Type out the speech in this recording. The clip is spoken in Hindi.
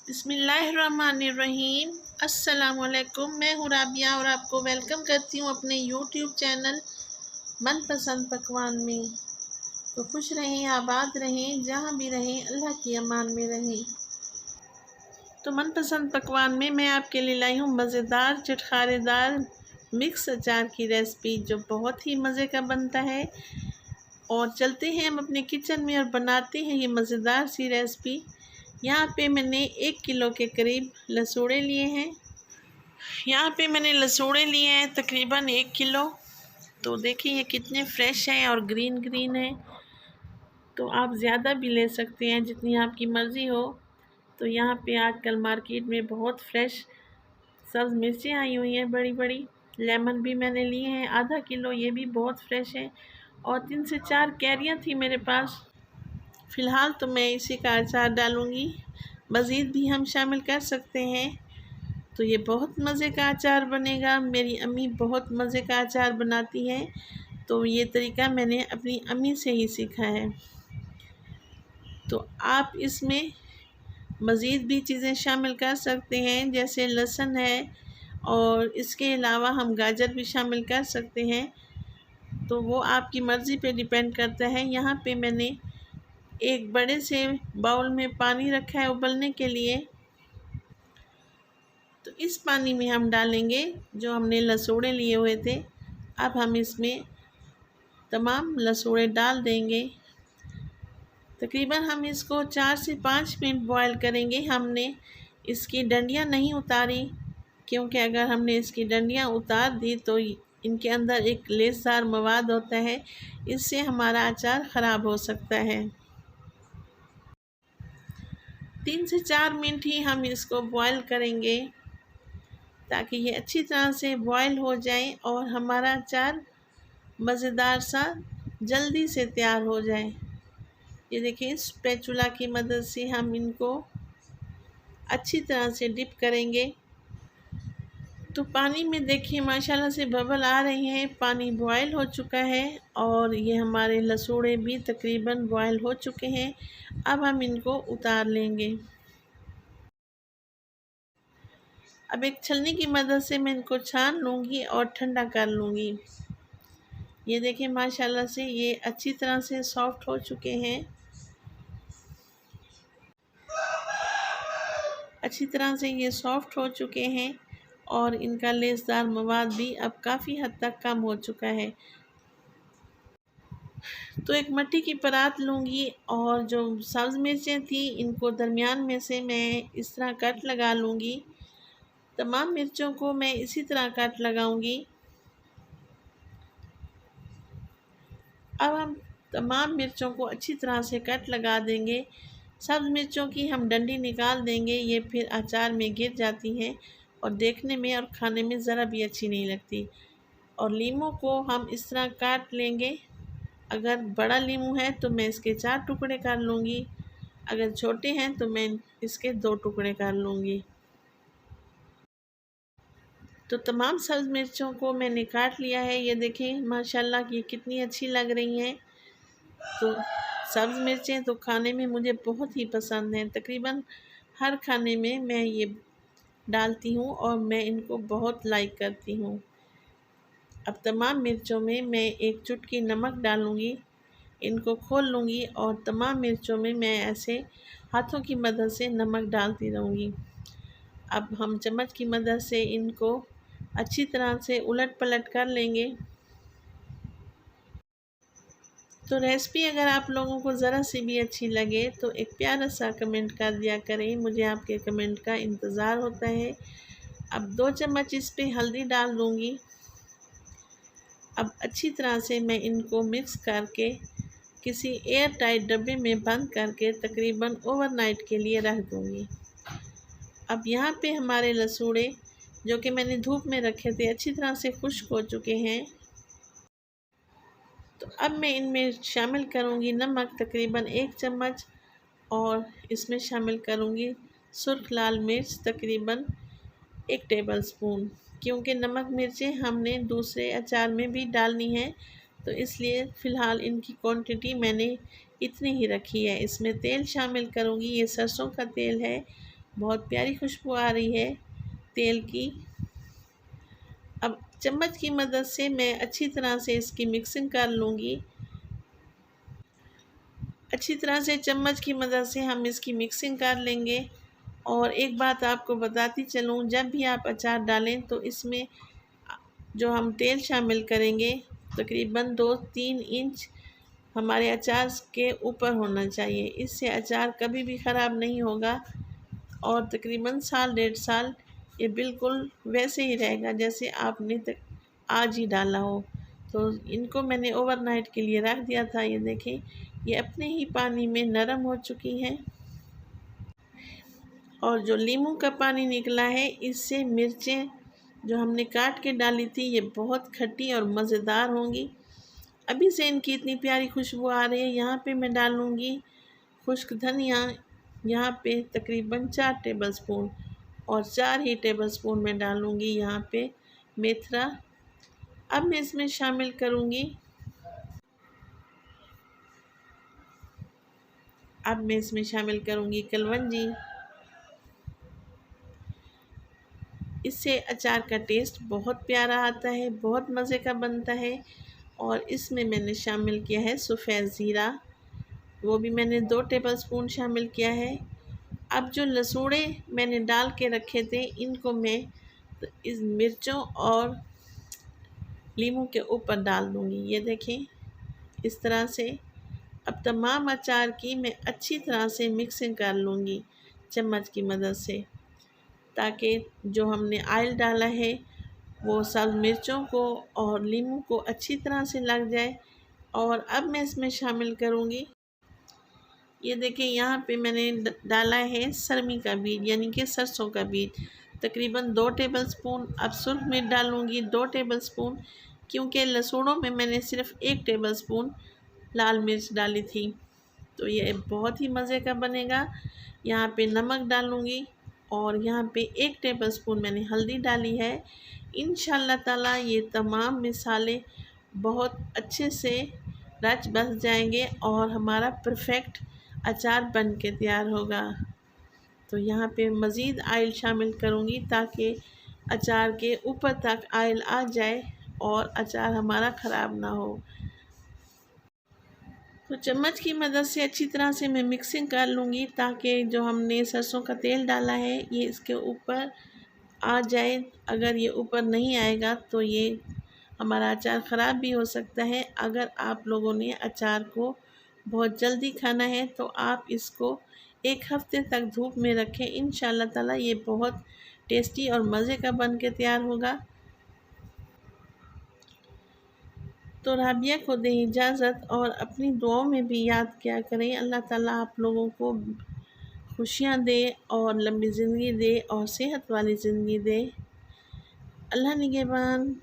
बिस्मिल्लाहिर्रहमानिर्रहीम। अस्सलामुअलैकुम। मैं हूँ राबिया और आपको वेलकम करती हूँ अपने यूट्यूब चैनल मनपसंद पकवान में। तो खुश रहें, आबाद रहें, जहाँ भी रहें अल्लाह की अमान में रहें। तो मनपसंद पकवान में मैं आपके लिए लाई हूँ मज़ेदार चटखारेदार मिक्स अचार की रेसिपी, जो बहुत ही मज़े का बनता है। और चलते हैं हम अपने किचन में और बनाते हैं ये मज़ेदार सी रेसिपी। यहाँ पे मैंने 1 किलो के करीब लसूड़े लिए हैं। तकरीबन 1 किलो। तो देखिए ये कितने फ्रेश हैं और ग्रीन ग्रीन हैं। तो आप ज़्यादा भी ले सकते हैं, जितनी आपकी मर्ज़ी हो। तो यहाँ पे आजकल मार्केट में बहुत फ्रेश सब्ज़ मिर्चें आई हुई हैं बड़ी बड़ी। लेमन भी मैंने लिए हैं आधा किलो, ये भी बहुत फ्रेश है। और 3 से 4 कैरियाँ थी मेरे पास। फ़िलहाल तो मैं इसी का अचार डालूँगी, मज़ीद भी हम शामिल कर सकते हैं। तो ये बहुत मज़े का अचार बनेगा। मेरी अम्मी बहुत मज़े का अचार बनाती है, तो ये तरीका मैंने अपनी अम्मी से ही सीखा है। तो आप इसमें मज़ीद भी चीज़ें शामिल कर सकते हैं, जैसे लहसुन है, और इसके अलावा हम गाजर भी शामिल कर सकते हैं। तो वो आपकी मर्ज़ी पे डिपेंड करता है। यहाँ पे मैंने एक बड़े से बाउल में पानी रखा है उबलने के लिए। तो इस पानी में हम डालेंगे जो हमने लसूड़े लिए हुए थे। अब हम इसमें तमाम लसूड़े डाल देंगे। तकरीबन हम इसको 4 से 5 मिनट बॉयल करेंगे। हमने इसकी डंडियाँ नहीं उतारी, क्योंकि अगर हमने इसकी डंडियाँ उतार दी तो इनके अंदर एक लेसदार मवाद होता है, इससे हमारा अचार ख़राब हो सकता है। 3 से 4 मिनट ही हम इसको बॉयल करेंगे, ताकि ये अच्छी तरह से बॉयल हो जाए और हमारा अचार मज़ेदार सा जल्दी से तैयार हो जाए। ये देखिए, स्पैचुला की मदद से हम इनको अच्छी तरह से डिप करेंगे। तो पानी में देखिए माशाल्लाह से बबल आ रहे हैं, पानी बॉयल हो चुका है और ये हमारे लसूड़े भी तकरीबन बॉयल हो चुके हैं। अब हम इनको उतार लेंगे। अब एक छलनी की मदद से मैं इनको छान लूँगी और ठंडा कर लूँगी। ये देखिए माशाल्लाह से ये अच्छी तरह से सॉफ्ट हो चुके हैं। अच्छी तरह से ये सॉफ्ट हो चुके हैं और इनका लेसदार मवाद भी अब काफ़ी हद तक कम हो चुका है। तो एक मिट्टी की परात लूँगी और जो सब्ज़ मिर्चें थी इनको दरमियान में से मैं इस तरह कट लगा लूँगी। तमाम मिर्चों को मैं इसी तरह कट लगाऊँगी। अब हम तमाम मिर्चों को अच्छी तरह से कट लगा देंगे। सब्ज़ मिर्चों की हम डंडी निकाल देंगे, ये फिर अचार में गिर जाती हैं और देखने में और खाने में ज़रा भी अच्छी नहीं लगती। और लीमू को हम इस तरह काट लेंगे। अगर बड़ा लीमू है तो मैं इसके 4 टुकड़े कर लूँगी, अगर छोटे हैं तो मैं इसके 2 टुकड़े कर लूँगी। तो तमाम सब्ज़ मिर्चों को मैंने काट लिया है। ये देखें माशाल्लाह ये कितनी अच्छी लग रही हैं। तो सब्ज़ मिर्चें तो खाने में मुझे बहुत ही पसंद हैं। तकरीबन हर खाने में मैं ये डालती हूँ और मैं इनको बहुत लाइक करती हूँ। अब तमाम मिर्चों में मैं एक चुटकी नमक डालूँगी। इनको खोल लूँगी और तमाम मिर्चों में मैं ऐसे हाथों की मदद से नमक डालती रहूँगी। अब हम चम्मच की मदद से इनको अच्छी तरह से उलट पलट कर लेंगे। तो रेसिपी अगर आप लोगों को ज़रा सी भी अच्छी लगे तो एक प्यारा सा कमेंट कर दिया करें, मुझे आपके कमेंट का इंतज़ार होता है। अब 2 चम्मच इस पे हल्दी डाल दूँगी। अब अच्छी तरह से मैं इनको मिक्स करके किसी एयर टाइट डब्बे में बंद करके तकरीबन ओवरनाइट के लिए रख दूँगी। अब यहाँ पे हमारे लसूड़े जो कि मैंने धूप में रखे थे अच्छी तरह से खुश्क हो चुके हैं। तो अब मैं इनमें शामिल करूँगी नमक तकरीबन 1 चम्मच और इसमें शामिल करूँगी सुर्ख लाल मिर्च तकरीबन 1 टेबलस्पून, क्योंकि नमक मिर्चें हमने दूसरे अचार में भी डालनी है, तो इसलिए फ़िलहाल इनकी क्वांटिटी मैंने इतनी ही रखी है। इसमें तेल शामिल करूँगी, ये सरसों का तेल है बहुत प्यारी खुशबू आ रही है तेल की। अब चम्मच की मदद से मैं अच्छी तरह से इसकी मिक्सिंग कर लूँगी। अच्छी तरह से चम्मच की मदद से हम इसकी मिक्सिंग कर लेंगे। और एक बात आपको बताती चलूँ, जब भी आप अचार डालें तो इसमें जो हम तेल शामिल करेंगे तकरीबन 2-3 इंच हमारे अचार के ऊपर होना चाहिए। इससे अचार कभी भी ख़राब नहीं होगा और तकरीबन साल 1.5 साल ये बिल्कुल वैसे ही रहेगा जैसे आपने आज ही डाला हो। तो इनको मैंने ओवरनाइट के लिए रख दिया था। ये देखें, ये अपने ही पानी में नरम हो चुकी हैं। और जो नींबू का पानी निकला है, इससे मिर्चें जो हमने काट के डाली थी ये बहुत खट्टी और मज़ेदार होंगी। अभी से इनकी इतनी प्यारी खुशबू आ रही है। यहाँ पे मैं डालूँगी खुश्क धनिया, यहाँ पे तकरीबन 4 टेबलस्पून, और 4 ही टेबलस्पून मैं डालूँगी यहाँ पे मेथरा। अब मैं इसमें शामिल करूँगी कलवंजी। इससे अचार का टेस्ट बहुत प्यारा आता है, बहुत मज़े का बनता है। और इसमें मैंने शामिल किया है सफ़ेद ज़ीरा, वो भी मैंने 2 टेबलस्पून शामिल किया है। अब जो लसूड़े मैंने डाल के रखे थे, इनको मैं इस मिर्चों और नींबू के ऊपर डाल दूँगी। ये देखें, इस तरह से। अब तमाम अचार की मैं अच्छी तरह से मिक्सिंग कर लूँगी चम्मच की मदद से, ताकि जो हमने ऑयल डाला है वो सब मिर्चों को और नींबू को अच्छी तरह से लग जाए। और अब मैं इसमें शामिल करूँगी, ये देखें, यहाँ पे मैंने डाला है सरमी का बीज यानी कि सरसों का बीज, तकरीबन 2 टेबलस्पून। अब सुरख मिर्च डालूँगी 2 टेबलस्पून, क्योंकि लहसुनों में मैंने सिर्फ 1 टेबलस्पून लाल मिर्च डाली थी। तो ये बहुत ही मज़े का बनेगा। यहाँ पे नमक डालूँगी और यहाँ पे 1 टेबलस्पून मैंने हल्दी डाली है। इंशाल्लाह ताला ये तमाम मसाले बहुत अच्छे से रच बस जाएंगे और हमारा परफेक्ट अचार बन के तैयार होगा। तो यहाँ पे मज़ीद ऑयल शामिल करूँगी ताकि अचार के ऊपर तक ऑयल आ जाए और अचार हमारा ख़राब ना हो। तो चम्मच की मदद से अच्छी तरह से मैं मिक्सिंग कर लूँगी ताकि जो हमने सरसों का तेल डाला है ये इसके ऊपर आ जाए। अगर ये ऊपर नहीं आएगा तो ये हमारा अचार ख़राब भी हो सकता है। अगर आप लोगों ने अचार को बहुत जल्दी खाना है तो आप इसको 1 हफ़्ते तक धूप में रखें। इंशाल्लाह ताला ये बहुत टेस्टी और मज़े का बन के तैयार होगा। तो राबिया को दें इजाज़त और अपनी दुआओं में भी याद किया करें। अल्लाह ताला आप लोगों को खुशियाँ दे और लंबी ज़िंदगी दे और सेहत वाली ज़िंदगी दे। अल्लाह निगहबान।